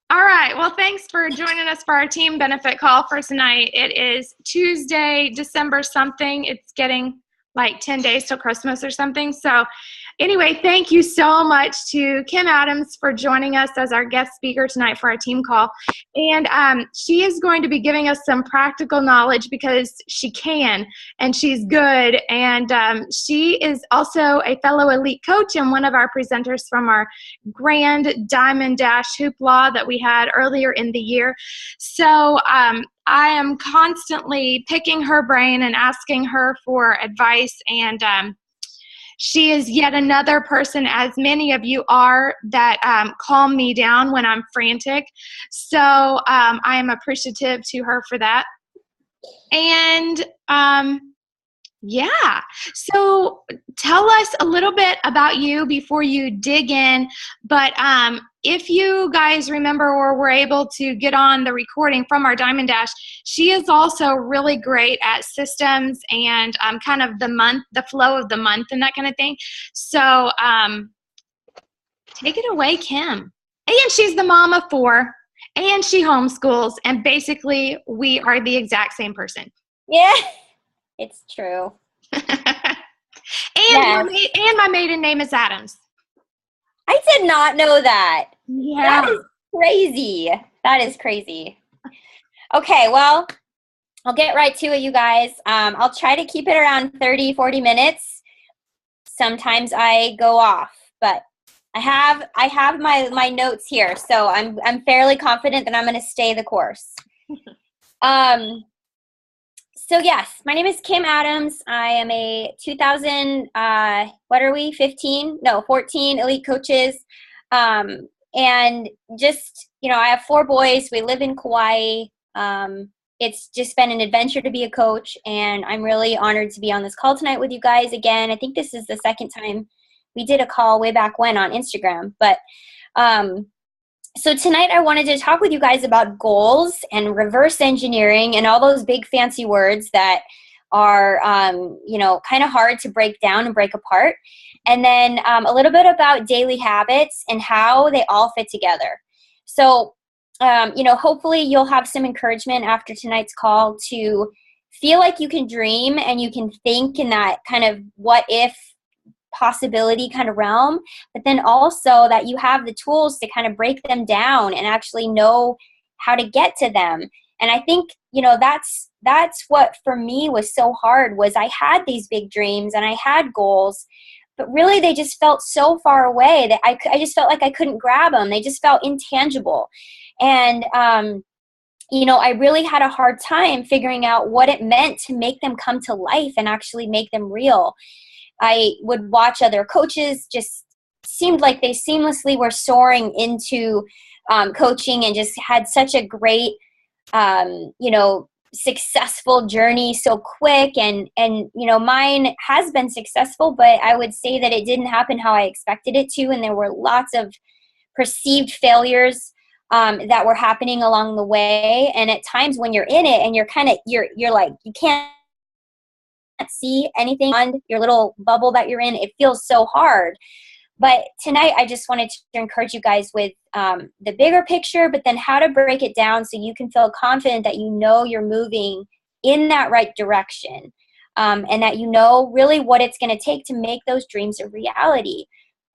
All right. Well, thanks for joining us for our team benefit call for tonight. It is Tuesday, December something. It's getting like 10 days till Christmas or something. So anyway, thank you so much to Kim Adams for joining us as our guest speaker tonight for our team call. And she is going to be giving us some practical knowledge because she can and she's good. And she is also a fellow elite coach and one of our presenters from our Grand Diamond Dash Hoopla that we had earlier in the year. So I am constantly picking her brain and asking her for advice, and she is yet another person, as many of you are, that calm me down when I'm frantic. So I am appreciative to her for that. And yeah, so tell us a little bit about you before you dig in. But if you guys remember or were able to get on the recording from our Diamond Dash, she is also really great at systems and kind of the flow of the month and that kind of thing. So take it away, Kim. And she's the mom of 4, and she homeschools, and basically we are the exact same person. Yeah, it's true. And my maiden name is Adams. I did not know that. Yeah. That is crazy. That is crazy. Okay, well, I'll get right to it, you guys. I'll try to keep it around 30, 40 minutes. Sometimes I go off, but I have my notes here, so I'm fairly confident that I'm going to stay the course. So yes, my name is Kim Adams. I am a 14 elite coaches. And just, I have 4 boys. We live in Kauai. It's just been an adventure to be a coach, and I'm really honored to be on this call tonight with you guys again. I think this is the second time we did a call way back when on Instagram. But so tonight I wanted to talk with you guys about goals and reverse engineering and all those big fancy words that are, kind of hard to break down and break apart. And then a little bit about daily habits and how they all fit together. So, hopefully you'll have some encouragement after tonight's call to feel like you can dream and you can think in that kind of what if possibility kind of realm, but then also that you have the tools to kind of break them down and actually know how to get to them. And I think, that's what for me was so hard, was I had these big dreams and I had goals, but really they just felt so far away that I just felt like I couldn't grab them. They just felt intangible. And, I really had a hard time figuring out what it meant to make them come to life and actually make them real. I would watch other coaches, just seemed like they seamlessly were soaring into coaching and just had such a great, successful journey so quick. And mine has been successful, but I would say that it didn't happen how I expected it to. And there were lots of perceived failures that were happening along the way. And at times when you're in it and you're like, you can't see anything on your little bubble that you're in, it feels so hard. But tonight I just wanted to encourage you guys with the bigger picture, but then how to break it down so you can feel confident that you're moving in that right direction, and that really what it's going to take to make those dreams a reality.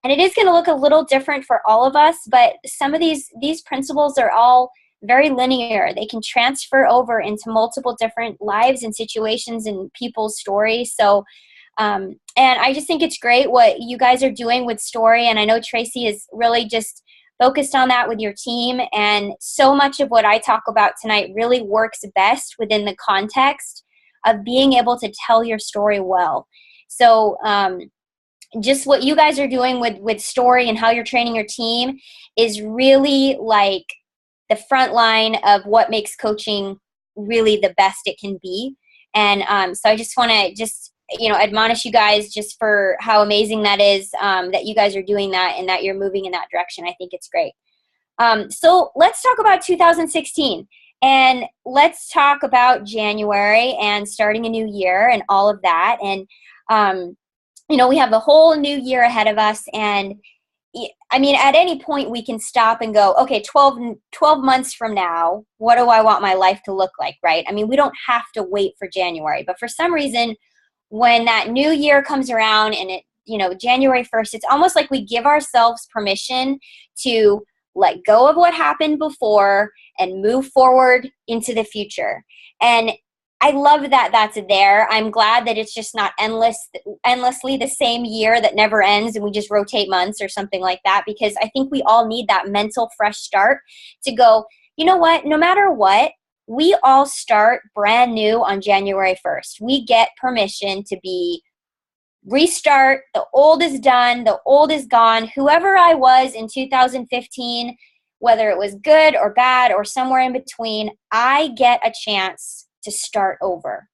And it is going to look a little different for all of us, but some of these principles are all very linear. They can transfer over into multiple different lives and situations and people's stories. So, and I just think it's great what you guys are doing with story. And I know Traci is really just focused on that with your team. And so much of what I talk about tonight really works best within the context of being able to tell your story well. So, just what you guys are doing with story and how you're training your team is really like the front line of what makes coaching really the best it can be. And so I just want to admonish you guys just for how amazing that is, that you guys are doing that and that you're moving in that direction. I think it's great. So let's talk about 2016, and let's talk about January and starting a new year and all of that. And, we have a whole new year ahead of us, and I mean, at any point we can stop and go, okay, 12 months from now, what do I want my life to look like, right? I mean, we don't have to wait for January, but for some reason, when that new year comes around and it, January 1st, it's almost like we give ourselves permission to let go of what happened before and move forward into the future. And I love that that's there. I'm glad that it's just not endlessly the same year that never ends and we just rotate months or something like that, because I think we all need that mental fresh start to go, you know what, no matter what, we all start brand new on January 1st. We get permission to restart. The old is done. The old is gone. Whoever I was in 2015, whether it was good or bad or somewhere in between, I get a chance to start over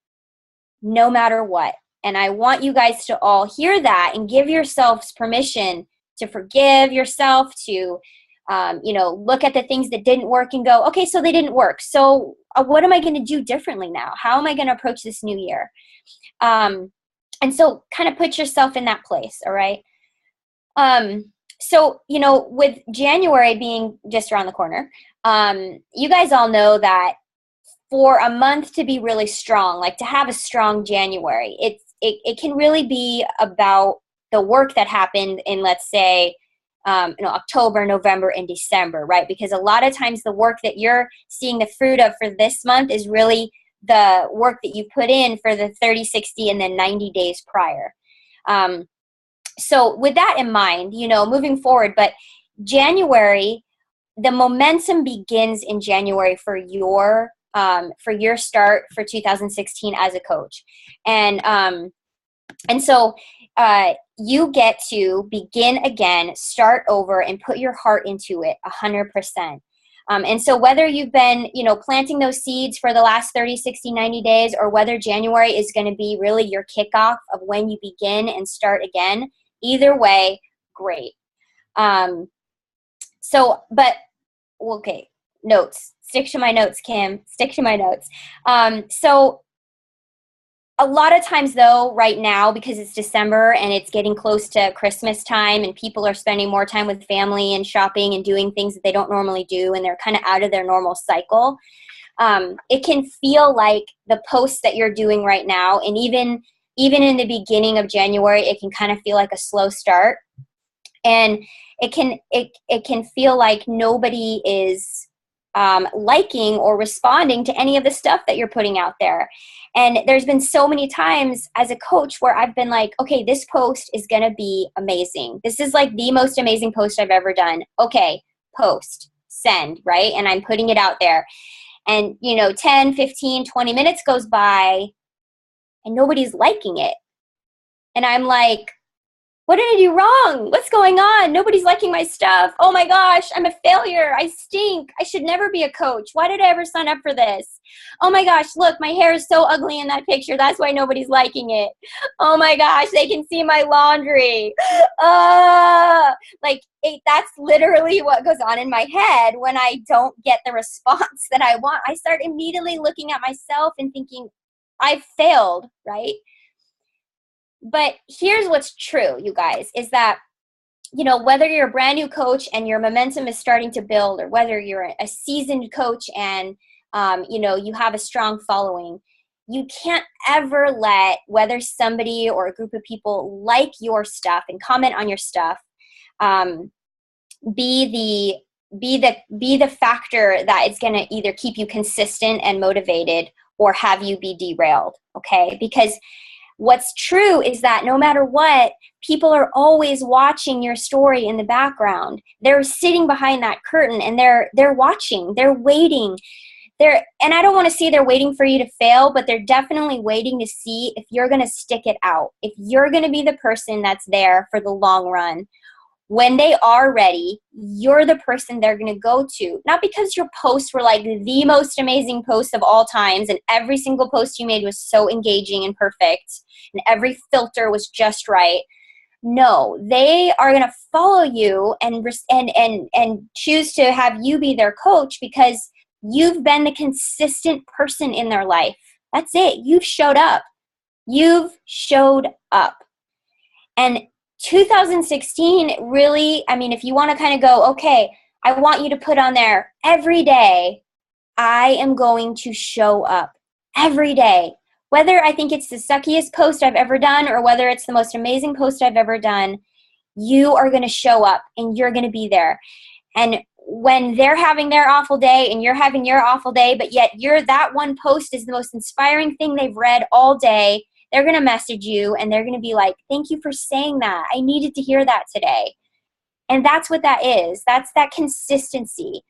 no matter what. And I want you guys to all hear that and give yourselves permission to forgive yourself, to look at the things that didn't work and go, okay, so they didn't work. So what am I going to do differently now? How am I going to approach this new year? And so kind of put yourself in that place. All right. So, with January being just around the corner, you guys all know that for a month to be really strong, like to have a strong January, it can really be about the work that happened in, let's say, October, November, and December, right? Because a lot of times the work that you're seeing the fruit of for this month is really the work that you put in for the 30, 60, and then 90 days prior. So with that in mind, moving forward, but January, the momentum begins in January for your start for 2016 as a coach. And so you get to begin again, start over, and put your heart into it 100%. And so whether you've been, planting those seeds for the last 30, 60, 90 days, or whether January is going to be really your kickoff of when you begin and start again, either way, great. Okay, notes. Stick to my notes, Kim. Stick to my notes. So a lot of times, though, right now, because it's December and it's getting close to Christmas time and people are spending more time with family and shopping and doing things that they don't normally do, and they're kind of out of their normal cycle, it can feel like the posts that you're doing right now, and even in the beginning of January, it can kind of feel like a slow start. And it can feel like nobody is liking or responding to any of the stuff that you're putting out there. And there's been so many times as a coach where I've been like, okay, this post is going to be amazing. This is like the most amazing post I've ever done. Okay, post, send, right? And I'm putting it out there. And, 10, 15, 20 minutes goes by and nobody's liking it. And I'm like, what did I do wrong? What's going on? Nobody's liking my stuff. Oh my gosh, I'm a failure. I stink. I should never be a coach. Why did I ever sign up for this? Oh my gosh, look, my hair is so ugly in that picture. That's why nobody's liking it. Oh my gosh, they can see my laundry. That's literally what goes on in my head when I don't get the response that I want. I start immediately looking at myself and thinking, I've failed, right? But here's what's true, you guys, is that, whether you're a brand new coach and your momentum is starting to build, or whether you're a seasoned coach and, you have a strong following, you can't ever let whether somebody or a group of people like your stuff and comment on your stuff be the factor that is going to either keep you consistent and motivated or have you be derailed, okay? Because what's true is that no matter what, people are always watching your story in the background. They're sitting behind that curtain and they're watching, they're waiting. And I don't want to say they're waiting for you to fail, but they're definitely waiting to see if you're going to stick it out, if you're going to be the person that's there for the long run. When they are ready, you're the person they're going to go to. Not because your posts were like the most amazing posts of all times and every single post you made was so engaging and perfect and every filter was just right. No, they are going to follow you and choose to have you be their coach because you've been the consistent person in their life. That's it. You've showed up. You've showed up. And 2016 really, I mean, if you want to kind of go, okay, I want you to put on there every day, I am going to show up every day. Whether I think it's the suckiest post I've ever done or whether it's the most amazing post I've ever done, you are going to show up and you're going to be there. And when they're having their awful day and you're having your awful day, but yet that one post is the most inspiring thing they've read all day, they're going to message you and they're going to be like, thank you for saying that. I needed to hear that today. And that's what that is. That's that consistency.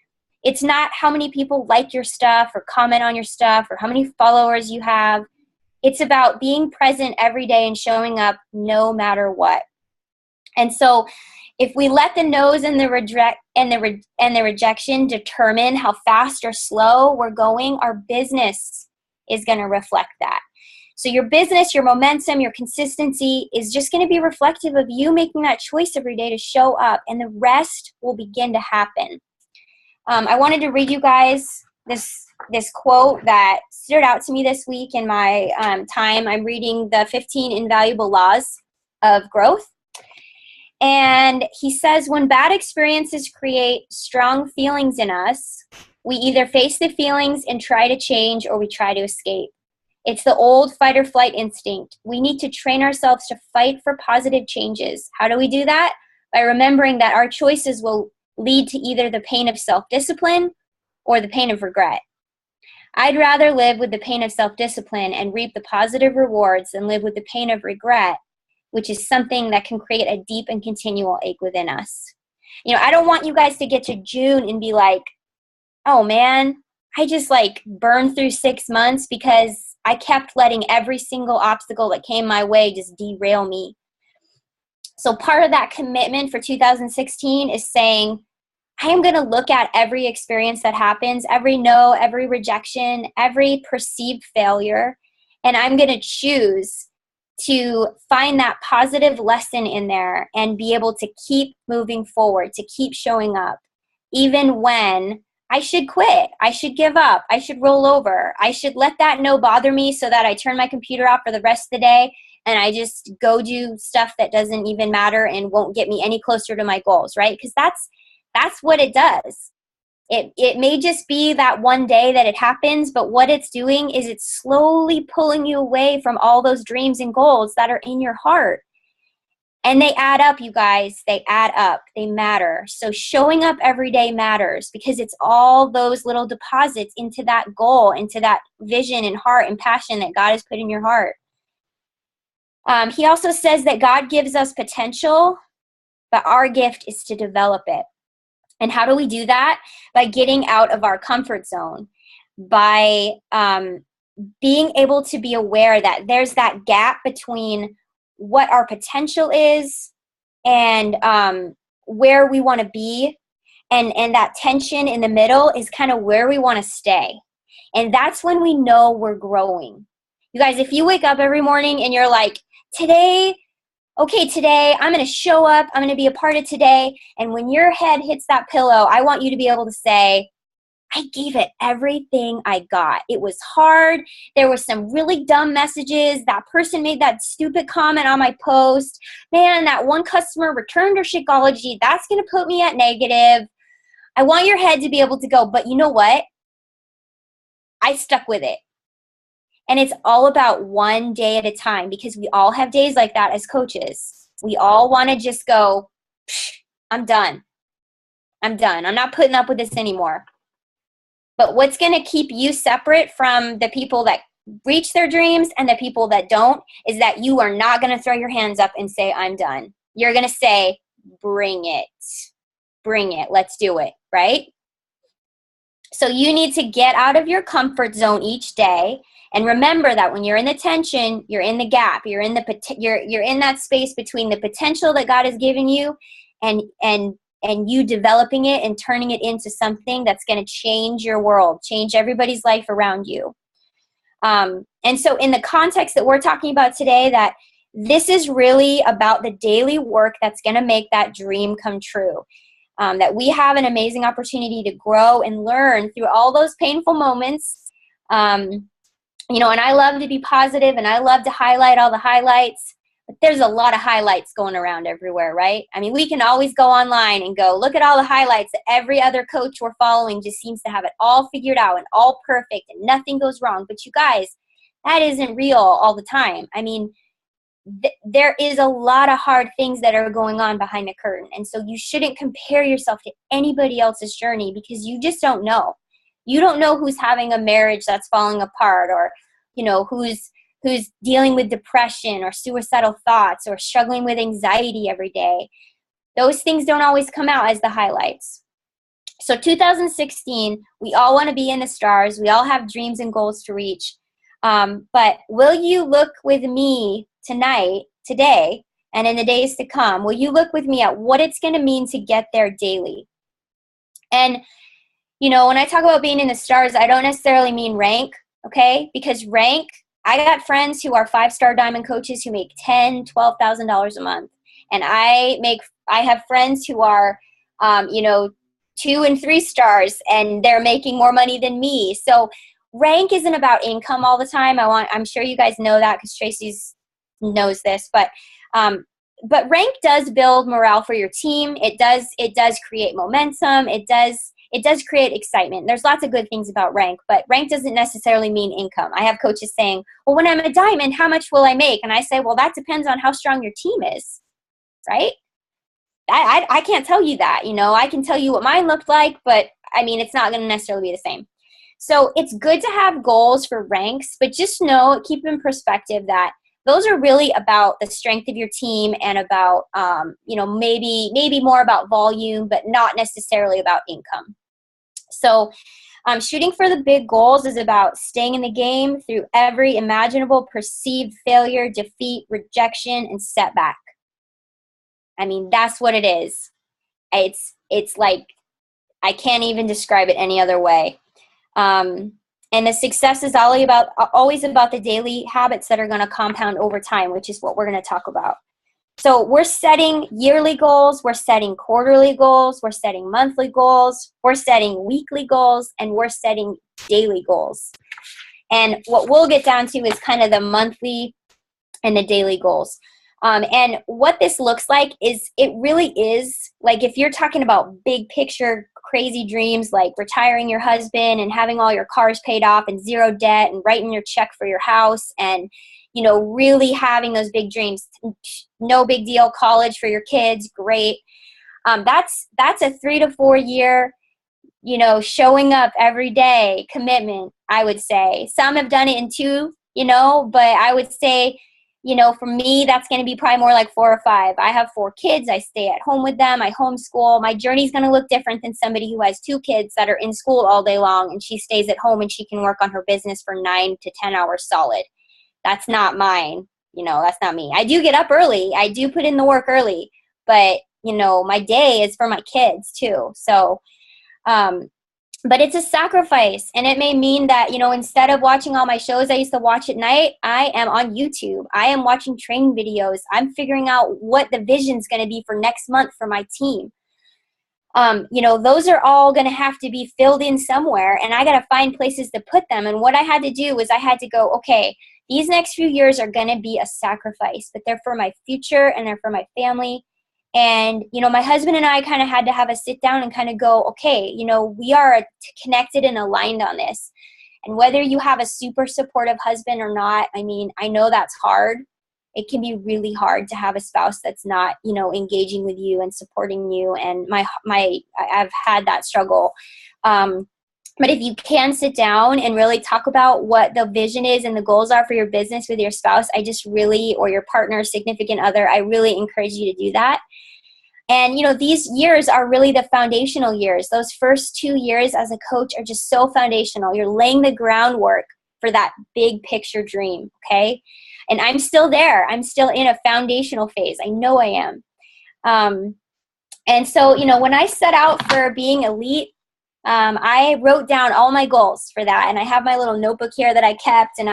It's not how many people like your stuff or comment on your stuff or how many followers you have. It's about being present every day and showing up no matter what. And so if we let the no's and the rejection determine how fast or slow we're going, our business is going to reflect that. So your business, your momentum, your consistency is just going to be reflective of you making that choice every day to show up, and the rest will begin to happen. I wanted to read you guys this quote that stood out to me this week in my time. I'm reading the 15 Invaluable Laws of Growth. And he says, when bad experiences create strong feelings in us, we either face the feelings and try to change or we try to escape. It's the old fight or flight instinct. We need to train ourselves to fight for positive changes. How do we do that? By remembering that our choices will lead to either the pain of self-discipline or the pain of regret. I'd rather live with the pain of self-discipline and reap the positive rewards than live with the pain of regret, which is something that can create a deep and continual ache within us. You know, I don't want you guys to get to June and be like, oh man, I just burned through 6 months because I kept letting every single obstacle that came my way just derail me. So part of that commitment for 2016 is saying, I am going to look at every experience that happens, every no, every rejection, every perceived failure, and I'm going to choose to find that positive lesson in there and be able to keep moving forward, to keep showing up, even when I should quit, I should give up, I should roll over, I should let that no bother me so that I turn my computer off for the rest of the day and I just go do stuff that doesn't even matter and won't get me any closer to my goals, right? Because that's what it does. It may just be that one day that it happens, but what it's doing is it's slowly pulling you away from all those dreams and goals that are in your heart. And they add up, you guys. They add up. They matter. So showing up every day matters because it's all those little deposits into that goal, into that vision and heart and passion that God has put in your heart. He also says that God gives us potential, but our gift is to develop it. And how do we do that? By getting out of our comfort zone, by being able to be aware that there's that gap between what our potential is and where we want to be. And that tension in the middle is kind of where we want to stay. And that's when we know we're growing. You guys, if you wake up every morning and you're like, today I'm going to show up. I'm going to be a part of today. And when your head hits that pillow, I want you to be able to say, I gave it everything I got. It was hard. There were some really dumb messages. That person made that stupid comment on my post. Man, that one customer returned her Shakeology. That's going to put me at negative. I want your head to be able to go, but you know what? I stuck with it. And it's all about one day at a time because we all have days like that as coaches. We all want to just go, I'm done. I'm done. I'm not putting up with this anymore. But what's going to keep you separate from the people that reach their dreams and the people that don't is that you are not going to throw your hands up and say, I'm done. You're going to say, bring it. Bring it. Let's do it. Right? So you need to get out of your comfort zone each day. And remember that when you're in the tension, you're in the gap. You're in that space between the potential that God has given you and you developing it and turning it into something that's going to change your world, change everybody's life around you. And so in the context that we're talking about today, that this is really about the daily work that's going to make that dream come true. That we have an amazing opportunity to grow and learn through all those painful moments. And I love to be positive and I love to highlight all the highlights. But there's a lot of highlights going around everywhere, right? I mean, we can always go online and go, look at all the highlights that every other coach we're following just seems to have it all figured out and all perfect and nothing goes wrong. But you guys, that isn't real all the time. I mean, there is a lot of hard things that are going on behind the curtain. And so you shouldn't compare yourself to anybody else's journey because you just don't know. You don't know who's having a marriage that's falling apart, or, you know, who's dealing with depression or suicidal thoughts or struggling with anxiety every day. Those things don't always come out as the highlights. So 2016, we all want to be in the stars. We all have dreams and goals to reach. But will you look with me today, and in the days to come, will you look with me at what it's going to mean to get there daily? And, you know, when I talk about being in the stars, I don't necessarily mean rank, okay? Because rank, I got friends who are 5-star diamond coaches who make $10,000, $12,000 a month. And I have friends who are, 2 and 3 stars, and they're making more money than me. So rank isn't about income all the time. I'm sure you guys know that because Traci knows this, but rank does build morale for your team. It does create momentum. It does create excitement. There's lots of good things about rank, but rank doesn't necessarily mean income. I have coaches saying, well, when I'm a diamond, how much will I make? And I say, well, that depends on how strong your team is, right? I can't tell you that. You know, I can tell you what mine looked like, but I mean, it's not going to necessarily be the same. So it's good to have goals for ranks, but just keep in perspective that those are really about the strength of your team and about, maybe more about volume, but not necessarily about income. So shooting for the big goals is about staying in the game through every imaginable perceived failure, defeat, rejection, and setback. I mean, that's what it is. It's like, I can't even describe it any other way. And the success is always about the daily habits that are going to compound over time, which is what we're going to talk about. So we're setting yearly goals, we're setting quarterly goals, we're setting monthly goals, we're setting weekly goals, and we're setting daily goals. And what we'll get down to is kind of the monthly and the daily goals. And what this looks like is, it really is like, if you're talking about big picture crazy dreams like retiring your husband and having all your cars paid off and zero debt and writing your check for your house and, you know, really having those big dreams, no big deal, college for your kids, great. That's a 3 to 4 year, you know, showing up every day commitment, I would say. Some have done it in 2, you know, but I would say, you know, for me, that's going to be probably more like 4 or 5. I have 4 kids. I stay at home with them. I homeschool. My journey is going to look different than somebody who has 2 kids that are in school all day long and she stays at home and she can work on her business for 9 to 10 hours solid. That's not mine. You know, that's not me. I do get up early. I do put in the work early, but, you know, my day is for my kids too. So, but it's a sacrifice, and it may mean that, you know, instead of watching all my shows I used to watch at night, I am on YouTube. I am watching training videos. I'm figuring out what the vision's going to be for next month for my team. You know, those are all going to have to be filled in somewhere, and I got to find places to put them. And what I had to do was I had to go, okay, these next few years are going to be a sacrifice, but they're for my future and they're for my family. And, you know, my husband and I kind of had to have a sit down and kind of go, okay, you know, we are connected and aligned on this. And whether you have a super supportive husband or not, I mean, I know that's hard. It can be really hard to have a spouse that's not, you know, engaging with you and supporting you. And I've had that struggle. But if you can sit down and really talk about what the vision is and the goals are for your business with your spouse, or your partner, significant other, I really encourage you to do that. And, you know, these years are really the foundational years. Those first 2 years as a coach are just so foundational. You're laying the groundwork for that big picture dream, okay? And I'm still there. I'm still in a foundational phase. I know I am. And so, you know, when I set out for being elite, I wrote down all my goals for that. And I have my little notebook here that I kept, and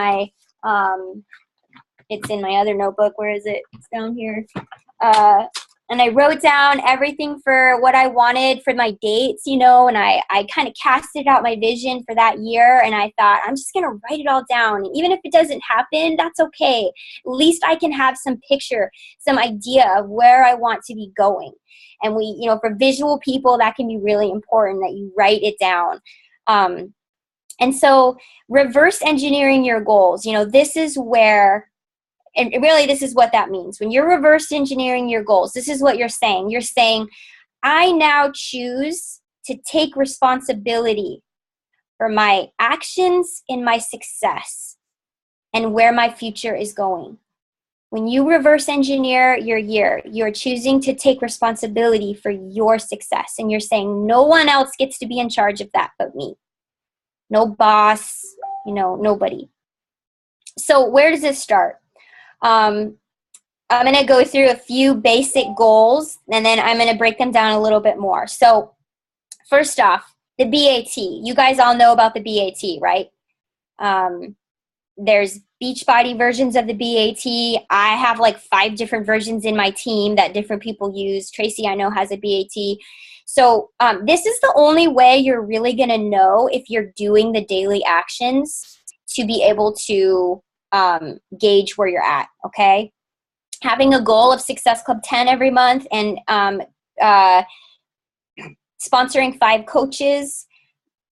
it's in my other notebook. Where is it? It's down here. and I wrote down everything for what I wanted for my dates, you know, and I kind of casted out my vision for that year. And I thought, I'm just going to write it all down. And even if it doesn't happen, that's okay. At least I can have some picture, some idea of where I want to be going. And we, you know, for visual people, that can be really important that you write it down. And so reverse engineering your goals, you know, this is where, and really this is what that means. When you're reverse engineering your goals, this is what you're saying. You're saying, I now choose to take responsibility for my actions and my success and where my future is going. When you reverse engineer your year, you're choosing to take responsibility for your success. And you're saying, no one else gets to be in charge of that but me. No boss, you know, nobody. So where does this start? I'm going to go through a few basic goals, and then I'm going to break them down a little bit more. So first off, the BAT. You guys all know about the BAT, right? There's Beachbody versions of the BAT. I have like 5 different versions in my team that different people use. Traci, I know, has a BAT. So this is the only way you're really going to know if you're doing the daily actions to be able to gauge where you're at, okay? Having a goal of Success Club 10 every month and sponsoring 5 coaches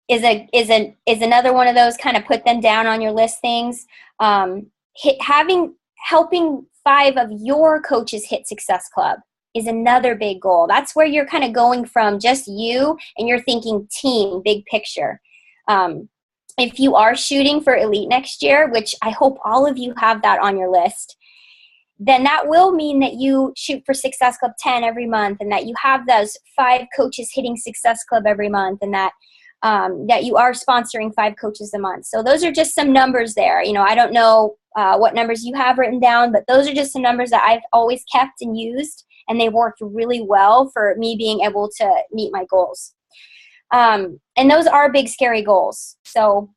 is another one of those, kind of put them down on your list things. Helping 5 of your coaches hit Success Club is another big goal. That's where you're kind of going from just you and you're thinking team, big picture. If you are shooting for Elite next year, which I hope all of you have that on your list, then that will mean that you shoot for Success Club 10 every month, and that you have those 5 coaches hitting Success Club every month, and that that you are sponsoring 5 coaches a month. So those are just some numbers there. You know, I don't know what numbers you have written down, but those are just some numbers that I've always kept and used, and they've worked really well for me being able to meet my goals. And those are big, scary goals. So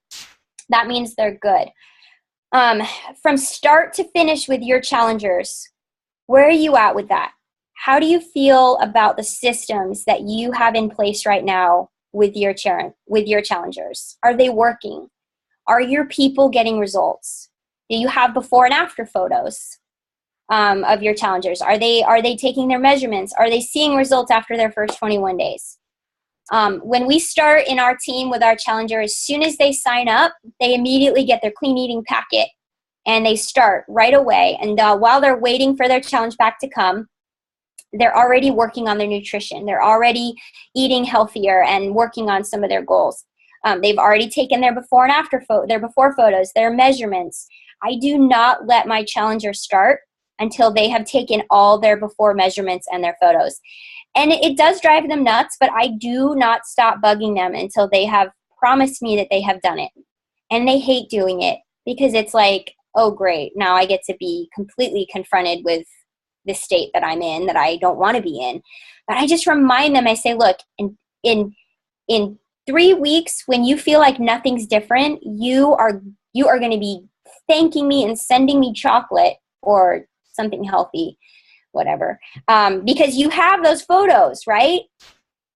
that means they're good. From start to finish with your challengers, where are you at with that? How do you feel about the systems that you have in place right now with your challengers? Are they working? Are your people getting results? Do you have before and after photos of your challengers? Are they taking their measurements? Are they seeing results after their first 21 days? When we start in our team with our challenger, as soon as they sign up, they immediately get their clean eating packet and they start right away. And while they're waiting for their challenge pack to come, they're already working on their nutrition. They're already eating healthier and working on some of their goals. They've already taken their before and after their before photos, their measurements. I do not let my challengers start until they have taken all their before measurements and their photos. And it does drive them nuts, but I do not stop bugging them until they have promised me that they have done it. And they hate doing it because it's like, oh, great, now I get to be completely confronted with the state that I'm in that I don't want to be in. But I just remind them, I say, look, in 3 weeks, when you feel like nothing's different, you are going to be thanking me and sending me chocolate or something healthy, whatever, because you have those photos, right?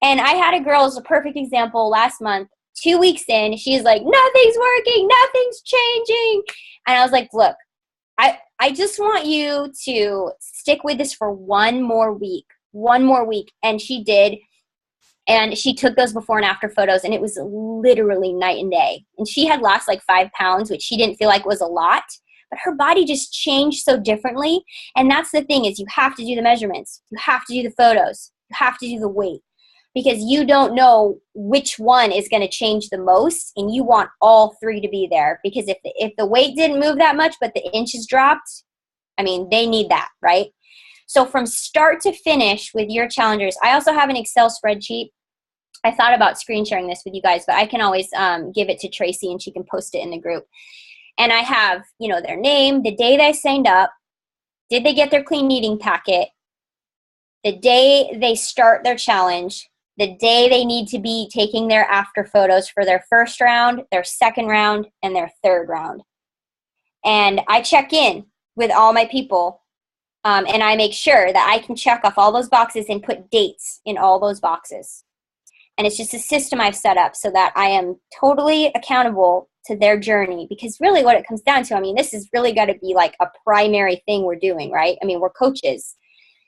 And I had a girl as a perfect example last month. 2 weeks in, she's like, nothing's working, nothing's changing. And I was like, look, I just want you to stick with this for one more week. And she did. And she took those before and after photos, and it was literally night and day. And she had lost like 5 pounds, which she didn't feel like was a lot, but her body just changed so differently. And that's the thing, is you have to do the measurements. You have to do the photos. You have to do the weight, because you don't know which one is going to change the most, and you want all 3 to be there. Because if the weight didn't move that much, but the inches dropped, I mean, they need that, right? So from start to finish with your challengers, I also have an Excel spreadsheet. I thought about screen sharing this with you guys, but I can always give it to Traci and she can post it in the group. And I have, their name, the day they signed up, did they get their clean eating packet, the day they start their challenge, the day they need to be taking their after photos for their first round, their second round, and their third round. And I check in with all my people And I make sure that I can check off all those boxes and put dates in all those boxes. And it's just a system I've set up so that I am totally accountable to their journey, because really what it comes down to, I mean, this has really got to be like a primary thing we're doing, right? I mean, we're coaches.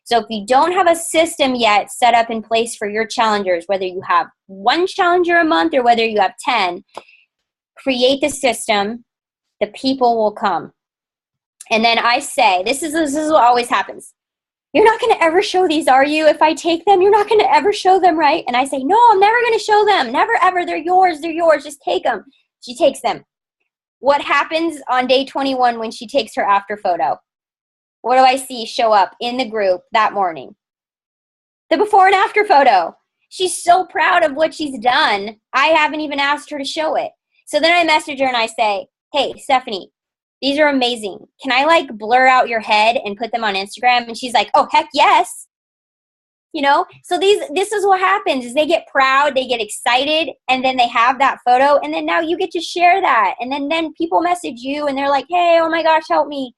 So if you don't have a system yet set up in place for your challengers, whether you have one challenger a month or whether you have 10, create the system, the people will come. And then I say, this is what always happens. You're not going to ever show these, are you? If I take them, you're not going to ever show them, right? And I say, no, I'm never going to show them. Never, ever. They're yours. Just take them. She takes them. What happens on day 21 when she takes her after photo? What do I see show up in the group that morning? The before and after photo. She's so proud of what she's done. I haven't even asked her to show it. So then I message her and I say, hey, Stephanie, these are amazing. Can I like blur out your head and put them on Instagram? And she's like, oh, heck yes. You know, so this is what happens is they get proud, they get excited, and then they have that photo, and then now you get to share that. And then people message you and they're like, hey, oh my gosh, help me.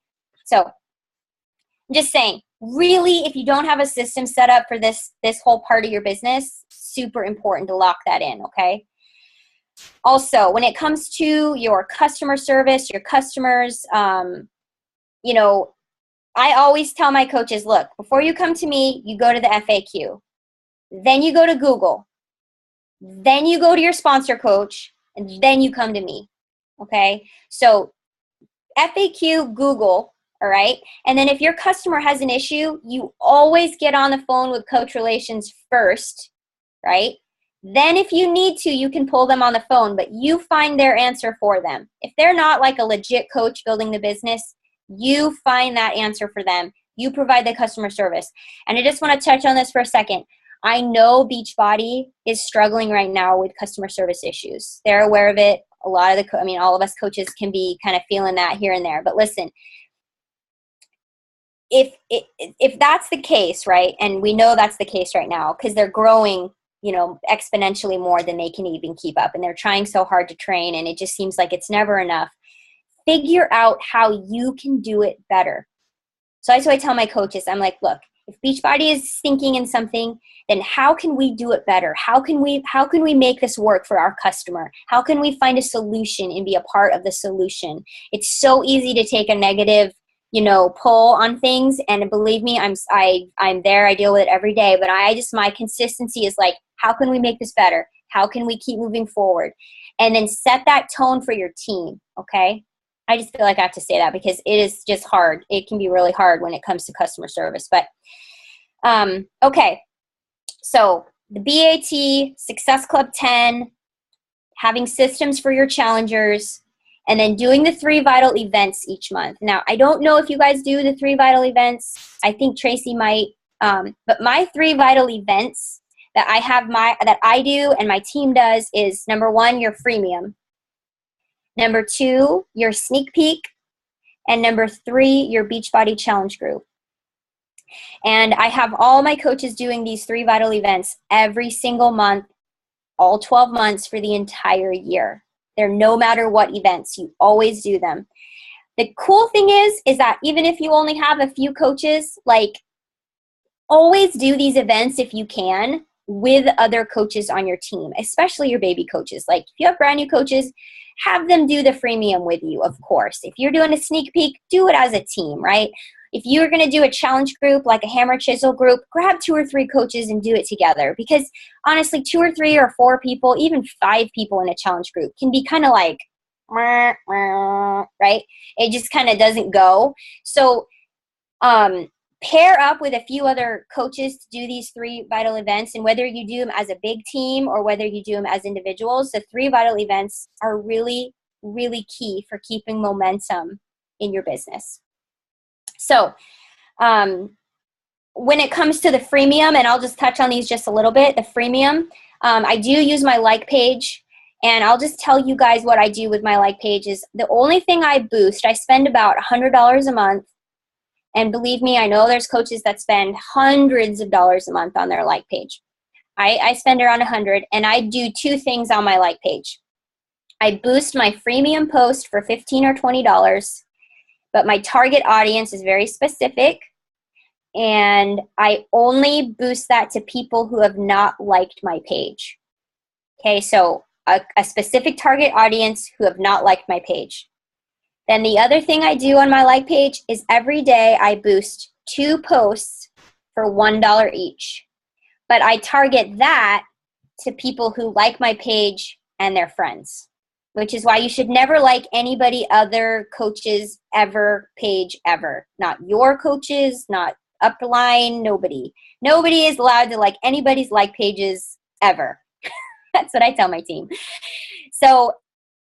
So I'm just saying, really, if you don't have a system set up for this whole part of your business, super important to lock that in, okay? Also, when it comes to your customer service, your customers, you know, I always tell my coaches, look, before you come to me, you go to the FAQ. Then you go to Google. Then you go to your sponsor coach, and then you come to me, okay? So FAQ, Google, all right? And then if your customer has an issue, you always get on the phone with coach relations first, right? Then if you need to, you can pull them on the phone, but you find their answer for them. If they're not like a legit coach building the business, you find that answer for them. You provide the customer service. And I just want to touch on this for a second. I know Beachbody is struggling right now with customer service issues. They're aware of it. A lot of all of us coaches can be kind of feeling that here and there. But listen, if that's the case, right, and we know that's the case right now because they're growing, you know, exponentially more than they can even keep up, and they're trying so hard to train, and it just seems like it's never enough. Figure out how you can do it better. So that's what I tell my coaches. I'm like, look, if Beachbody is thinking in something, then how can we do it better? How can we make this work for our customer? How can we find a solution and be a part of the solution? It's so easy to take a negative, you know, pull on things, and believe me, I'm there. I deal with it every day. But my consistency is like, how can we make this better? How can we keep moving forward? And then set that tone for your team. Okay. I just feel like I have to say that because it is just hard. It can be really hard when it comes to customer service. But okay, so the BAT, Success Club 10, having systems for your challengers, and then doing the 3 vital events each month. Now, I don't know if you guys do the 3 vital events. I think Traci might, but my 3 vital events that I do and my team does is, number 1, your freemium. Number 2, your sneak peek. And number 3, your Beachbody challenge group. And I have all my coaches doing these 3 vital events every single month, all 12 months for the entire year. They're no matter what events, you always do them. The cool thing is that even if you only have a few coaches, like, always do these events if you can with other coaches on your team, especially your baby coaches. Like, if you have brand new coaches, have them do the freemium with you, of course. If you're doing a sneak peek, do it as a team, right? If you're going to do a challenge group, like a hammer chisel group, grab 2 or 3 coaches and do it together. Because honestly, 2 or 3 or 4 people, even 5 people in a challenge group can be kind of like, right? It just kind of doesn't go. So pair up with a few other coaches to do these 3 vital events. And whether you do them as a big team or whether you do them as individuals, the 3 vital events are really, really key for keeping momentum in your business. So when it comes to the freemium, and I'll just touch on these just a little bit, the freemium, I do use my like page. And I'll just tell you guys what I do with my like page is the only thing I boost, I spend about $100 a month. And believe me, I know there's coaches that spend hundreds of dollars a month on their like page. I spend around $100, and I do 2 things on my like page. I boost my freemium post for $15 or $20, but my target audience is very specific. and I only boost that to people who have not liked my page. Okay, so a specific target audience who have not liked my page. Then the other thing I do on my like page is every day I boost 2 posts for $1 each. But I target that to people who like my page and their friends, which is why you should never like anybody other coaches ever page ever. Not your coaches, not upline, nobody. Nobody is allowed to like anybody's like pages ever. That's what I tell my team. So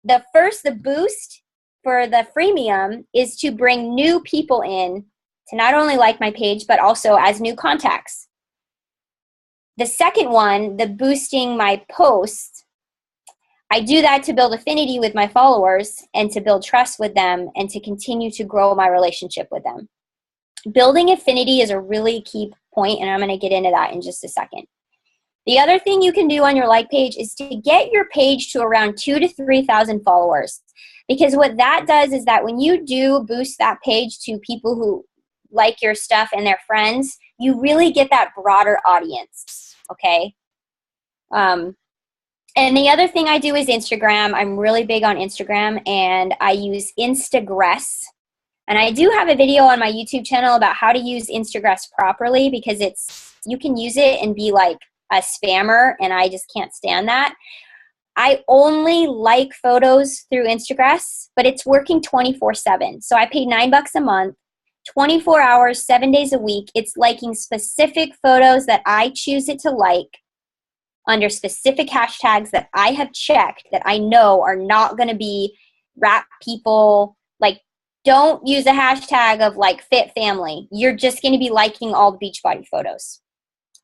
the boost for the freemium is to bring new people in to not only like my page, but also as new contacts. The second one, the boosting my posts, I do that to build affinity with my followers and to build trust with them and to continue to grow my relationship with them. Building affinity is a really key point, and I'm going to get into that in just a second. The other thing you can do on your like page is to get your page to around 2,000 to 3,000 followers. Because what that does is that when you do boost that page to people who like your stuff and their friends, you really get that broader audience, okay? And the other thing I do is Instagram. I'm really big on Instagram, and I use Instagress. And I do have a video on my YouTube channel about how to use Instagress properly, because you can use it and be like a spammer, and I just can't stand that. I only like photos through Instagress, but it's working 24/7. So I pay $9 a month, 24 hours, 7 days a week. It's liking specific photos that I choose it to like under specific hashtags that I have checked that I know are not going to be rap people. Like, don't use a hashtag of like fit family. You're just going to be liking all the Beachbody photos.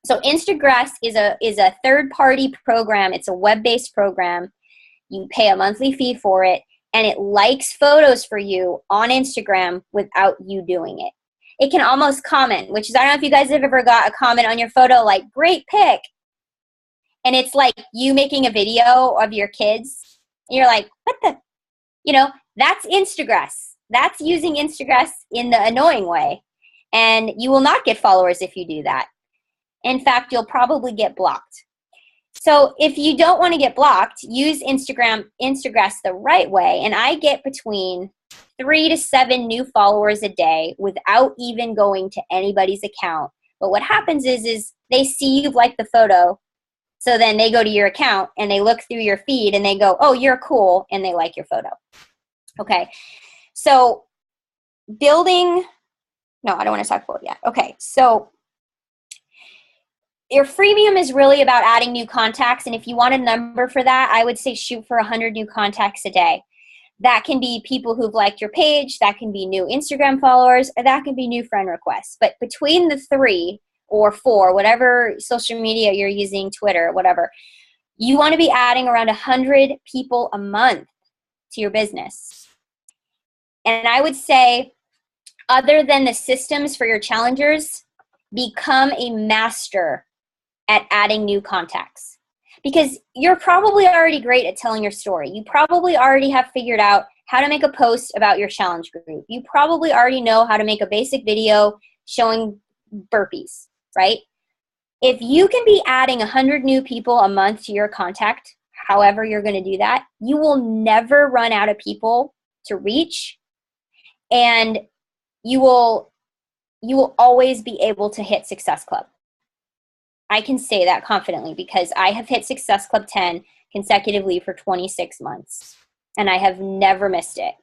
So Instagress is a third-party program. It's a web-based program. You pay a monthly fee for it, and it likes photos for you on Instagram without you doing it. It can almost comment, which is, I don't know if you guys have ever got a comment on your photo like, great pic. And it's like you making a video of your kids. And you're like, what the? That's Instagress. That's using Instagress in the annoying way. And you will not get followers if you do that. In fact, you'll probably get blocked. So if you don't want to get blocked, use Instagress the right way. And I get between 3 to 7 new followers a day without even going to anybody's account. But what happens is they see you've liked the photo. So then they go to your account and they look through your feed and they go, oh, you're cool. And they like your photo. Okay. So I don't want to talk about it yet. Okay. So your freemium is really about adding new contacts. And if you want a number for that, I would say shoot for 100 new contacts a day. That can be people who've liked your page. That can be new Instagram followers, or that can be new friend requests. But between the 3 or 4, whatever social media you're using, Twitter, whatever, you want to be adding around 100 people a month to your business. And I would say, other than the systems for your challengers, become a master at adding new contacts, because you're probably already great at telling your story. You probably already have figured out how to make a post about your challenge group. You probably already know how to make a basic video showing burpees, right? If you can be adding 100 new people a month to your contact, however you're going to do that, you will never run out of people to reach, and you will always be able to hit Success Club. I can say that confidently because I have hit Success Club 10 consecutively for 26 months, and I have never missed it.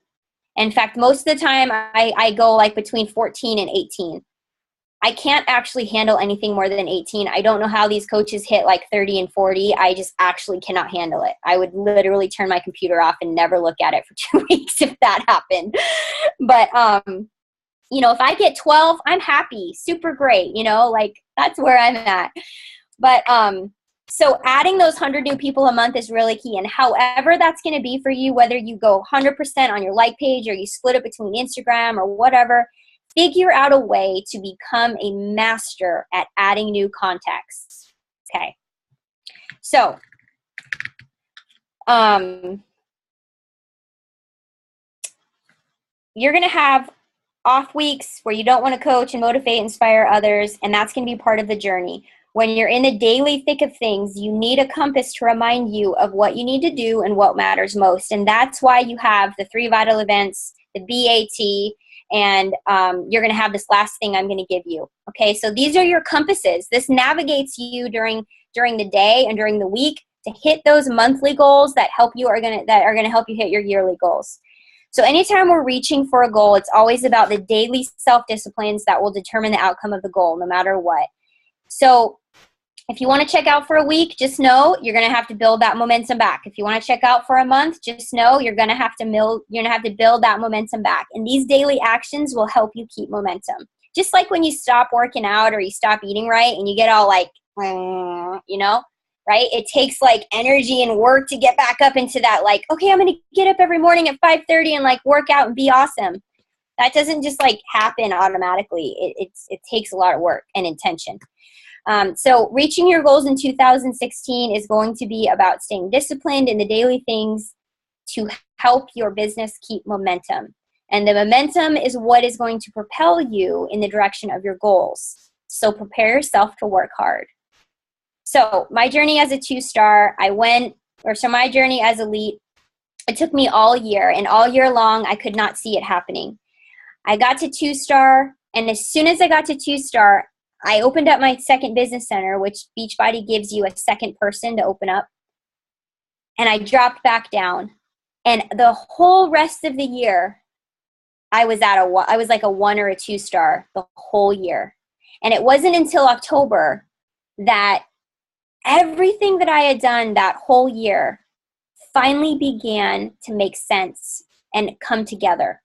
In fact, most of the time I go like between 14 and 18. I can't actually handle anything more than 18. I don't know how these coaches hit like 30 and 40. I just actually cannot handle it. I would literally turn my computer off and never look at it for 2 weeks if that happened. But, if I get 12, I'm happy, super great, like that's where I'm at. But, so adding those 100 new people a month is really key. And however that's going to be for you, whether you go 100% on your like page or you split it between Instagram or whatever, figure out a way to become a master at adding new contacts. Okay. So, you're going to have off weeks where you don't want to coach and motivate, inspire others, and that's going to be part of the journey. When you're in the daily thick of things, you need a compass to remind you of what you need to do and what matters most. And that's why you have the 3 vital events, the BAT, and you're going to have this last thing I'm going to give you. Okay, so these are your compasses. This navigates you during the day and during the week to hit those monthly goals that are going to help you hit your yearly goals. So anytime we're reaching for a goal, it's always about the daily self-disciplines that will determine the outcome of the goal, no matter what. So if you want to check out for a week, just know you're going to have to build that momentum back. If you want to check out for a month, just know you're going to have to build that momentum back. And these daily actions will help you keep momentum. Just like when you stop working out or you stop eating right and you get all like, right? It takes like energy and work to get back up into that, like, okay, I'm going to get up every morning at 5:30 and like work out and be awesome. That doesn't just like happen automatically. It takes a lot of work and intention. So reaching your goals in 2016 is going to be about staying disciplined in the daily things to help your business keep momentum. And the momentum is what is going to propel you in the direction of your goals. So prepare yourself to work hard. So my journey as a 2-star, my journey as elite, it took me all year, and all year long, I could not see it happening. I got to 2-star, and as soon as I got to 2-star, I opened up my second business center, which Beachbody gives you a second person to open up. And I dropped back down. And the whole rest of the year, I was like a 1 or a 2-star the whole year. And it wasn't until October that everything that I had done that whole year finally began to make sense and come together.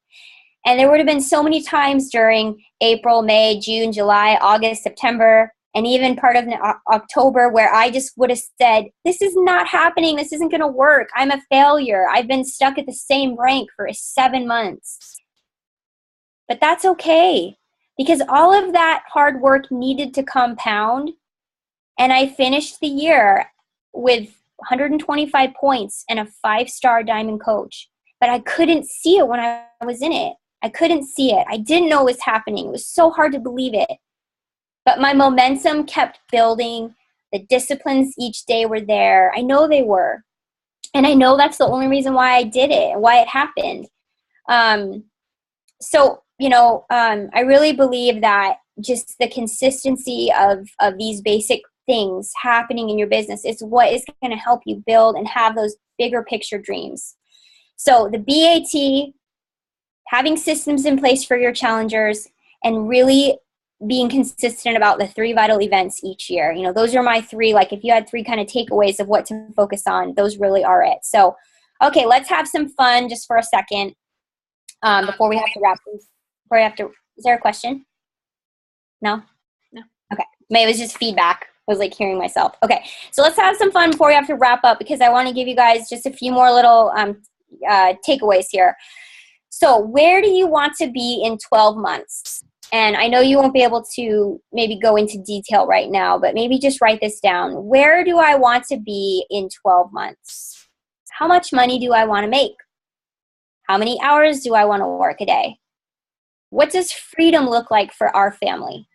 And there would have been so many times during April, May, June, July, August, September, and even part of October where I just would have said, this is not happening. This isn't going to work. I'm a failure. I've been stuck at the same rank for 7 months. But that's okay, because all of that hard work needed to compound. And I finished the year with 125 points and a 5-star diamond coach. But I couldn't see it when I was in it. I couldn't see it. I didn't know it was happening. It was so hard to believe it. But my momentum kept building. The disciplines each day were there. I know they were. And I know that's the only reason why I did it and why it happened. I really believe that just the consistency of these basic things happening in your business is what is going to help you build and have those bigger picture dreams. So the BAT, having systems in place for your challengers, and really being consistent about the 3 vital events each year. Those are my 3. Like if you had 3 kind of takeaways of what to focus on, those really are it. So, okay, let's have some fun just for a second before we have to wrap this. Is there a question? No? No. Okay. Maybe it was just feedback. I was like hearing myself. Okay, so let's have some fun before we have to wrap up, because I want to give you guys just a few more little takeaways here. So where do you want to be in 12 months? And I know you won't be able to maybe go into detail right now, but maybe just write this down. Where do I want to be in 12 months? How much money do I want to make? How many hours do I want to work a day? What does freedom look like for our family?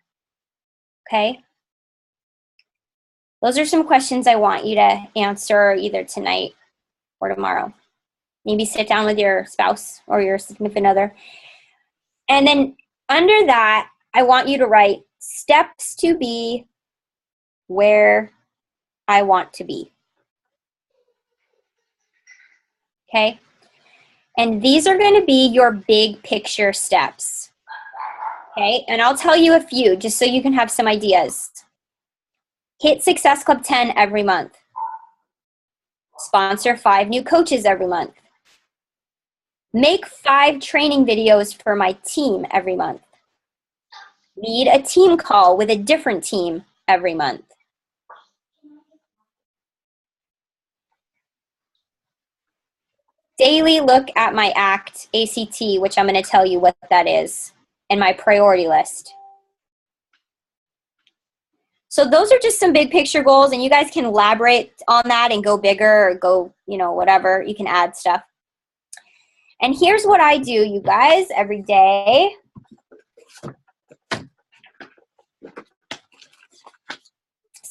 Okay? Those are some questions I want you to answer either tonight or tomorrow. Maybe sit down with your spouse or your significant other. And then under that, I want you to write steps to be where I want to be. Okay? And these are going to be your big picture steps. Okay? And I'll tell you a few just so you can have some ideas. Hit Success Club 10 every month. Sponsor 5 new coaches every month. Make 5 training videos for my team every month. Lead a team call with a different team every month. Daily look at my ACT, which I'm going to tell you what that is, and my priority list. So those are just some big picture goals, and you guys can elaborate on that and go bigger or go, whatever. You can add stuff. And here's what I do, you guys, every day.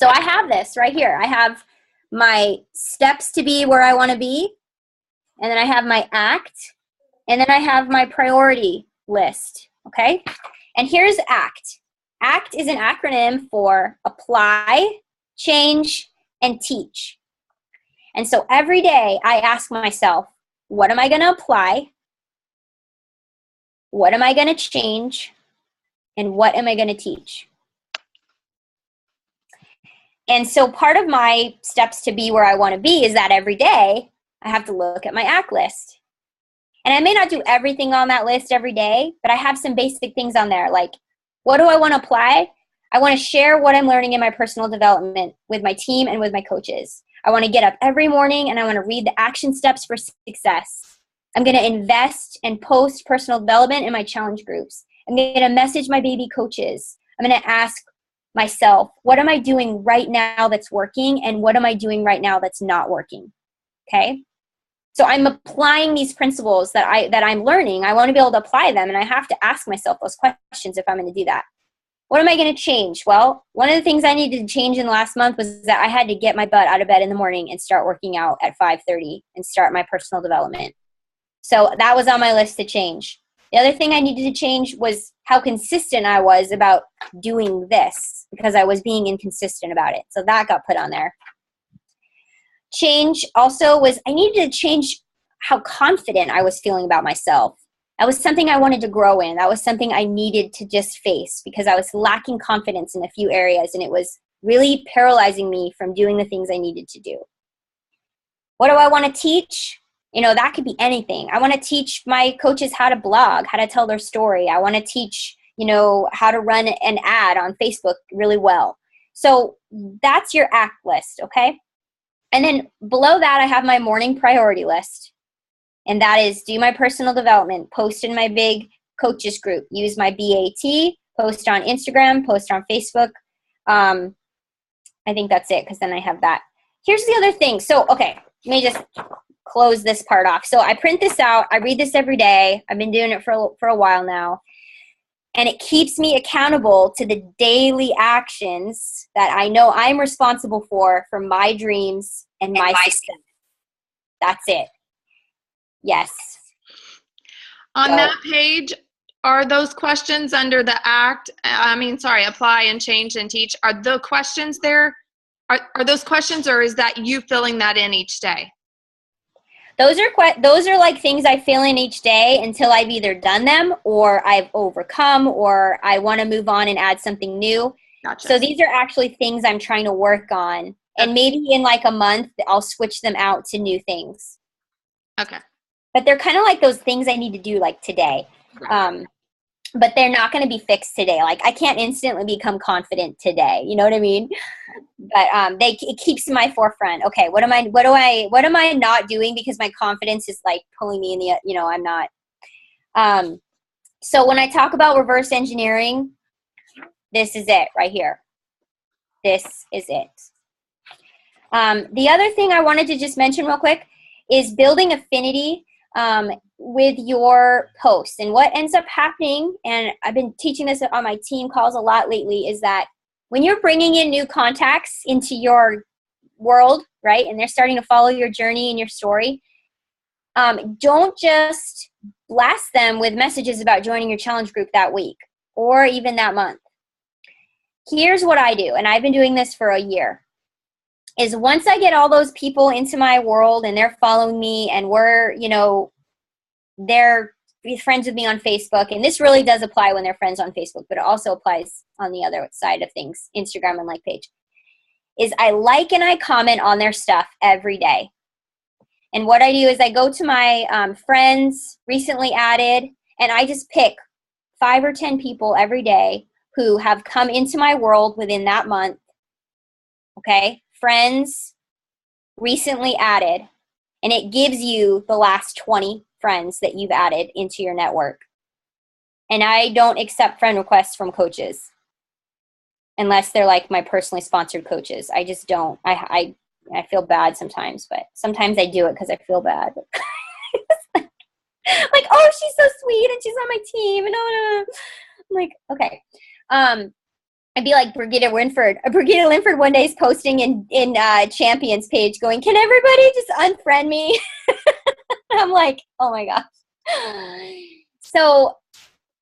So I have this right here. I have my steps to be where I want to be, and then I have my act, and then I have my priority list, okay? And here's ACT. ACT is an acronym for apply, change, and teach. And so every day I ask myself, what am I going to apply? What am I going to change? And what am I going to teach? And so part of my steps to be where I want to be is that every day I have to look at my ACT list. And I may not do everything on that list every day, but I have some basic things on there. Like, what do I want to apply? I want to share what I'm learning in my personal development with my team and with my coaches. I want to get up every morning and I want to read the action steps for success. I'm going to invest and post personal development in my challenge groups. I'm going to message my baby coaches. I'm going to ask myself, what am I doing right now that's working, and what am I doing right now that's not working? Okay? So I'm applying these principles that I'm learning. I want to be able to apply them, and I have to ask myself those questions if I'm going to do that. What am I going to change? Well, one of the things I needed to change in the last month was that I had to get my butt out of bed in the morning and start working out at 5:30 and start my personal development. So that was on my list to change. The other thing I needed to change was how consistent I was about doing this, because I was being inconsistent about it. So that got put on there. Change also was I needed to change how confident I was feeling about myself. That was something I wanted to grow in. That was something I needed to just face because I was lacking confidence in a few areas, and it was really paralyzing me from doing the things I needed to do. What do I want to teach? You know, that could be anything. I want to teach my coaches how to blog, how to tell their story. I want to teach, you know, how to run an ad on Facebook really well. So that's your ACT list, okay? And then below that, I have my morning priority list. And that is do my personal development, post in my big coaches group, use my BAT, post on Instagram, post on Facebook. I think that's it, because then I have that. Here's the other thing. So, okay, let me just close this part off. So I print this out. I read this every day. I've been doing it for a while now. And it keeps me accountable to the daily actions that I know I'm responsible for my dreams and my success. That's it. Yes. On that page, are those questions under the apply and change and teach, are the questions there? Are those questions, or is that you filling that in each day? Those are like things I fill in each day until I've either done them or I've overcome or I want to move on and add something new. Gotcha. So these are actually things I'm trying to work on. And maybe in like a month, I'll switch them out to new things. Okay. But they're kind of like those things I need to do like today. Right. But they're not going to be fixed today. Like I can't instantly become confident today. You know what I mean? But it keeps in my forefront. Okay, what am I not doing because my confidence is like pulling me in the, I'm not. So when I talk about reverse engineering, this is it right here. This is it. The other thing I wanted to just mention real quick is building affinity with your posts. And what ends up happening, and I've been teaching this on my team calls a lot lately, is that when you're bringing in new contacts into your world, right, and they're starting to follow your journey and your story, don't just blast them with messages about joining your challenge group that week or even that month. Here's what I do, and I've been doing this for a year, is once I get all those people into my world and they're following me and they're friends with me on Facebook, and this really does apply when they're friends on Facebook, but it also applies on the other side of things, Instagram and like page, is I like and I comment on their stuff every day. And what I do is I go to my friends recently added, and I just pick 5 or 10 people every day who have come into my world within that month. Okay, friends recently added, and it gives you the last 20 friends that you've added into your network. And I don't accept friend requests from coaches unless they're like my personally sponsored coaches. I just don't. I feel bad sometimes, but sometimes I do it because I feel bad. Like, oh, she's so sweet and she's on my team, and I'm like, okay. I'd be like Brigitte Linford. Brigitte Linford one day is posting in Champions page going, can everybody just unfriend me? I'm like, oh my gosh. So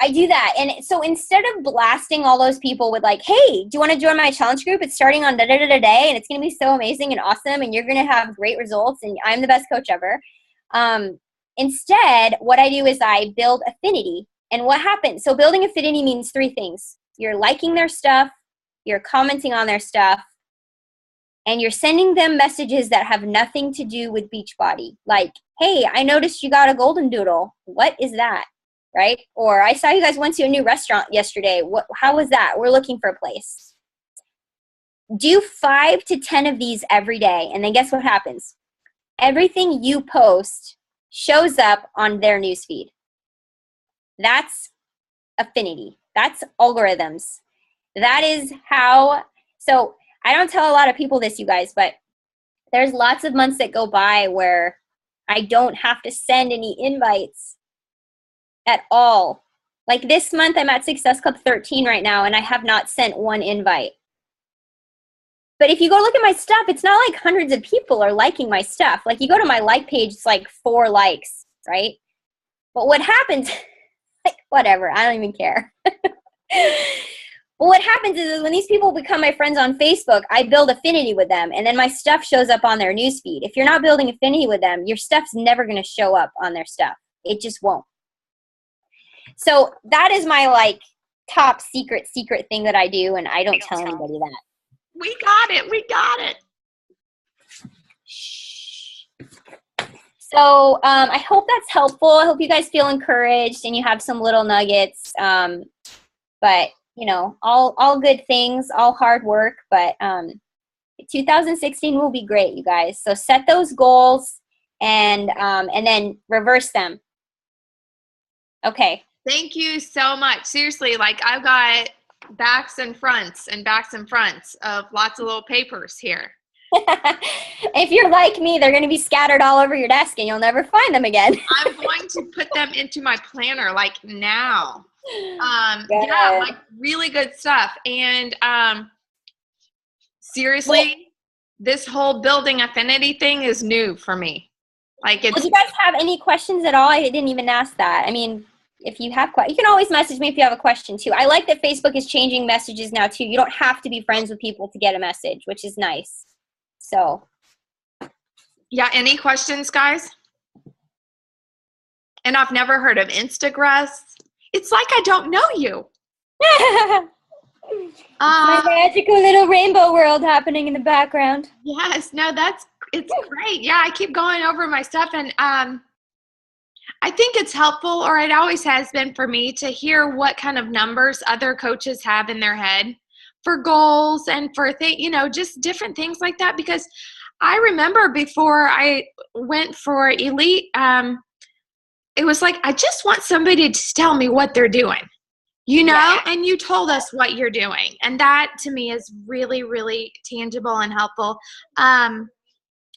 I do that. And so instead of blasting all those people with like, hey, do you want to join my challenge group? It's starting on da-da-da-da day, and it's going to be so amazing and awesome, and you're going to have great results, and I'm the best coach ever. Instead, what I do is I build affinity. And what happens? So building affinity means three things. You're liking their stuff, you're commenting on their stuff, and you're sending them messages that have nothing to do with Beachbody. Like, hey, I noticed you got a golden doodle. What is that? Right? Or I saw you guys went to a new restaurant yesterday. How was that? We're looking for a place. Do 5 to 10 of these every day. And then guess what happens? Everything you post shows up on their newsfeed. That's affinity. That's algorithms. That is how, so I don't tell a lot of people this, you guys, but there's lots of months that go by where I don't have to send any invites at all. Like this month, I'm at Success Club 13 right now, and I have not sent one invite. But if you go look at my stuff, it's not like hundreds of people are liking my stuff. Like you go to my like page, it's like 4 likes, right? But what happens, like whatever, I don't even care. But what happens is when these people become my friends on Facebook, I build affinity with them, and then my stuff shows up on their newsfeed. If you're not building affinity with them, your stuff's never going to show up on their stuff. It just won't. So that is my like top secret thing that I do, and I don't tell anybody that. We got it. We got it. So I hope that's helpful. I hope you guys feel encouraged and you have some little nuggets. But you know, all good things, all hard work. But 2016 will be great, you guys. So set those goals and then reverse them. Okay. Thank you so much. Seriously, like I've got backs and fronts of lots of little papers here. If you're like me, they're going to be scattered all over your desk and you'll never find them again. I'm going to put them into my planner like now. Yeah, like really good stuff. And seriously, this whole building affinity thing is new for me. Like it's. Do you guys have any questions at all? I didn't even ask that. I mean, if you have questions, you can always message me if you have a question too. I like that Facebook is changing messages now too. You don't have to be friends with people to get a message, which is nice. So. Yeah, any questions, guys? And I've never heard of Instagress. It's like I don't know you. My magical little rainbow world happening in the background. Yes, no, it's great. Yeah, I keep going over my stuff, and I think it's helpful, or it always has been for me, to hear what kind of numbers other coaches have in their head for goals and for just different things like that. Because I remember before I went for Elite, it was like, I just want somebody to tell me what they're doing, and you told us what you're doing. And that to me is really, really tangible and helpful.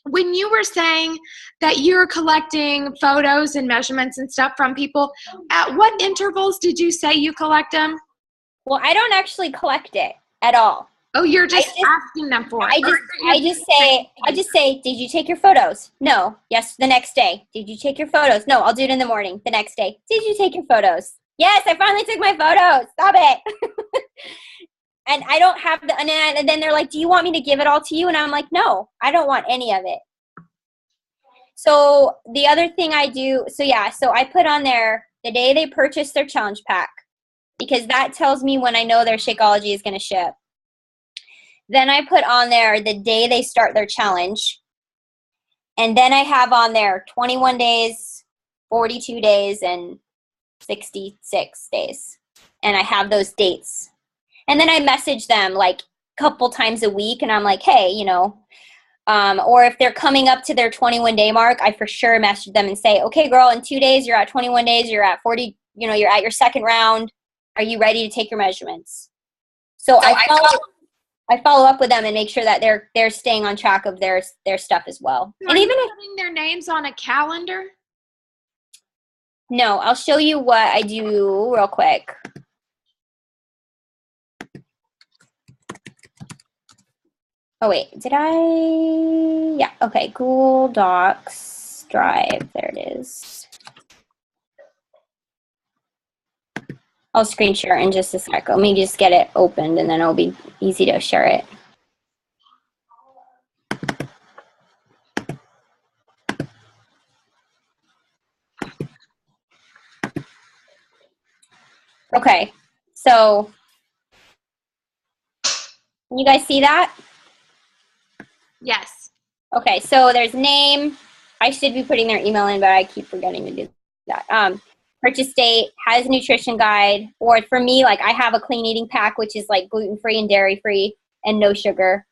When you were saying that you're collecting photos and measurements and stuff from people, at what intervals did you say you collect them? Well, I don't actually collect it at all. Oh, you're just asking them for it. I just say, did you take your photos? No. Yes, the next day. Did you take your photos? No, I'll do it in the morning. The next day. Did you take your photos? Yes, I finally took my photos. Stop it. And I don't have and then they're like, do you want me to give it all to you? And I'm like, no, I don't want any of it. So the other thing I do, so I put on there the day they purchase their challenge pack, because that tells me when I know their Shakeology is going to ship. Then I put on there the day they start their challenge. And then I have on there 21 days, 42 days, and 66 days. And I have those dates. And then I message them like a couple times a week, and I'm like, hey, or if they're coming up to their 21-day mark, I for sure message them and say, okay, girl, in 2 days, you're at 21 days, you're at 40, you're at your second round. Are you ready to take your measurements? So I follow up with them and make sure that they're staying on track of their stuff as well. And even putting their names on a calendar? No, I'll show you what I do real quick. Oh, wait, yeah, okay, Google Docs Drive, there it is. I'll screen share in just a sec. Let me just get it opened and then it'll be easy to share it. Okay, so can you guys see that? Yes. Okay, so there's name. I should be putting their email in, but I keep forgetting to do that. Purchase date, has a nutrition guide, or for me, like I have a clean eating pack, which is like gluten-free and dairy-free and no sugar.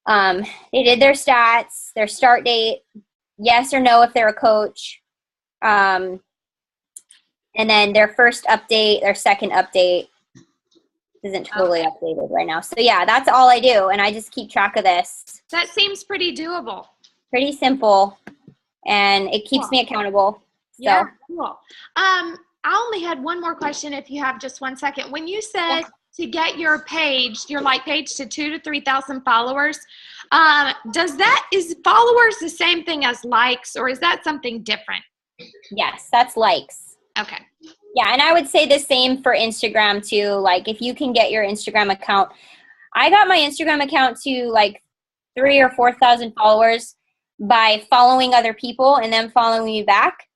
They did their stats, their start date, yes or no if they're a coach, and then their first update, their second update isn't totally updated right now. So yeah, that's all I do, and I just keep track of this. That seems pretty doable. Pretty simple, and it keeps me accountable. So. Yeah, cool. I only had one more question if you have just 1 second. When you said to get your page, your like page to 2,000 to 3,000 followers, is followers the same thing as likes, or is that something different? Yes, that's likes. Okay. Yeah, and I would say the same for Instagram too. Like if you can get your Instagram account, I got my Instagram account to like 3,000 or 4,000 followers by following other people and then following me back.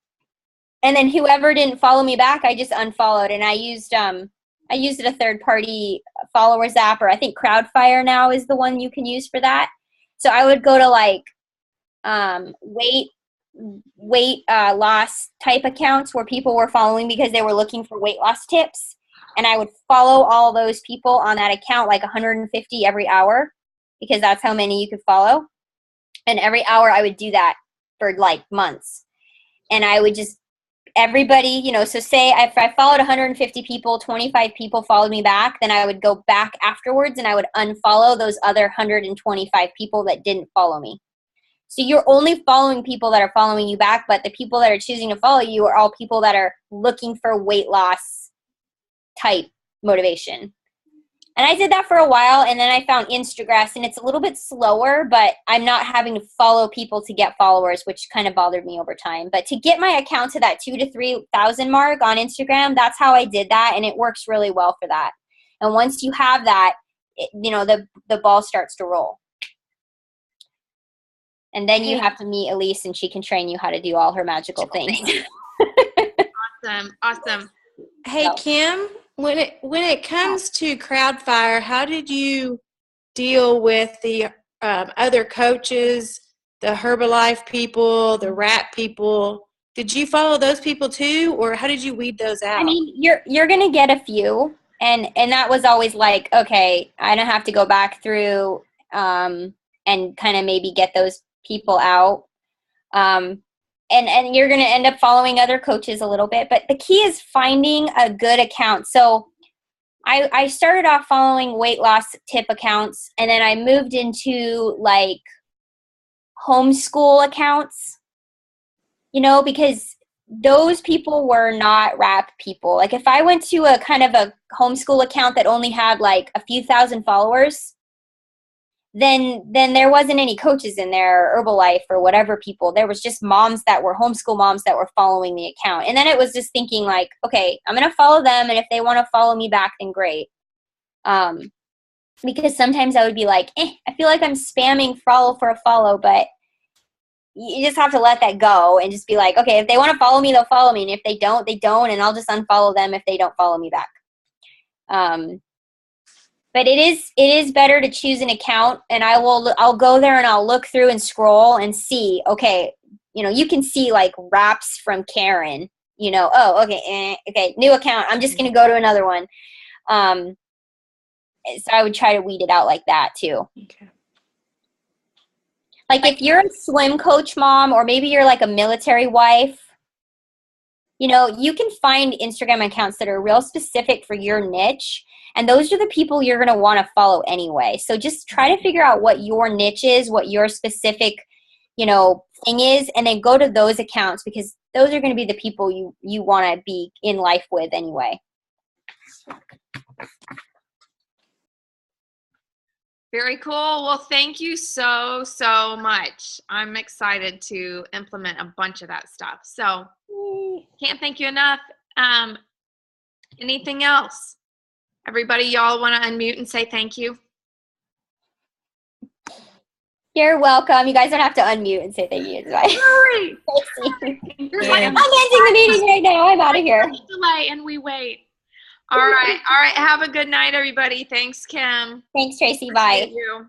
And then whoever didn't follow me back, I just unfollowed. And I used a third-party followers app, or I think Crowdfire now is the one you can use for that. So I would go to like weight loss type accounts where people were following because they were looking for weight loss tips. And I would follow all those people on that account, like 150 every hour, because that's how many you could follow. And every hour I would do that for like months. And I would just, everybody, so say if I followed 150 people, 25 people followed me back, then I would go back afterwards and I would unfollow those other 125 people that didn't follow me. So you're only following people that are following you back, but the people that are choosing to follow you are all people that are looking for weight loss type motivation. And I did that for a while, and then I found Instagram, and it's a little bit slower, but I'm not having to follow people to get followers, which kind of bothered me over time. But to get my account to that 2,000 to 3,000 mark on Instagram, that's how I did that, and it works really well for that. And once you have that, the ball starts to roll. And then you have to meet Elise, and she can train you how to do all her magical things. Awesome. Hey, Kim, when it comes to Crowdfire, how did you deal with the other coaches, the Herbalife people, the Rat people? Did you follow those people too, or how did you weed those out? I mean, you're gonna get a few, and that was always like, okay, I don't have to go back through and kind of maybe get those people out. And you're going to end up following other coaches a little bit. But the key is finding a good account. So I started off following weight loss tip accounts, and then I moved into like homeschool accounts, because those people were not rap people. Like if I went to a kind of a homeschool account that only had like a few thousand followers, then there wasn't any coaches in there, or Herbalife or whatever people. There was just moms that were homeschool moms that were following the account. And then it was just thinking like, okay, I'm going to follow them. And if they want to follow me back, then great. Because sometimes I would be like, I feel like I'm spamming follow for a follow, but you just have to let that go and just be like, okay, if they want to follow me, they'll follow me. And if they don't, they don't. And I'll just unfollow them if they don't follow me back. But it is better to choose an account, and I'll go there and I'll look through and scroll and see, okay, you can see like raps from Karen, oh, okay, okay, new account. I'm just going to go to another one. So I would try to weed it out like that too. Okay. Like if you're a swim coach mom, or maybe you're like a military wife, you can find Instagram accounts that are real specific for your niche. And those are the people you're going to want to follow anyway. So just try to figure out what your niche is, what your specific, thing is, and then go to those accounts, because those are going to be the people you want to be in life with anyway. Very cool. Well, thank you so, so much. I'm excited to implement a bunch of that stuff. So can't thank you enough. Anything else? Everybody, y'all want to unmute and say thank you? You're welcome. You guys don't have to unmute and say thank you. Hurry. I'm ending the meeting right now. I'm out of here. Delay and we wait. All right. All right. Have a good night, everybody. Thanks, Kim. Thanks, Tracy. Bye. You.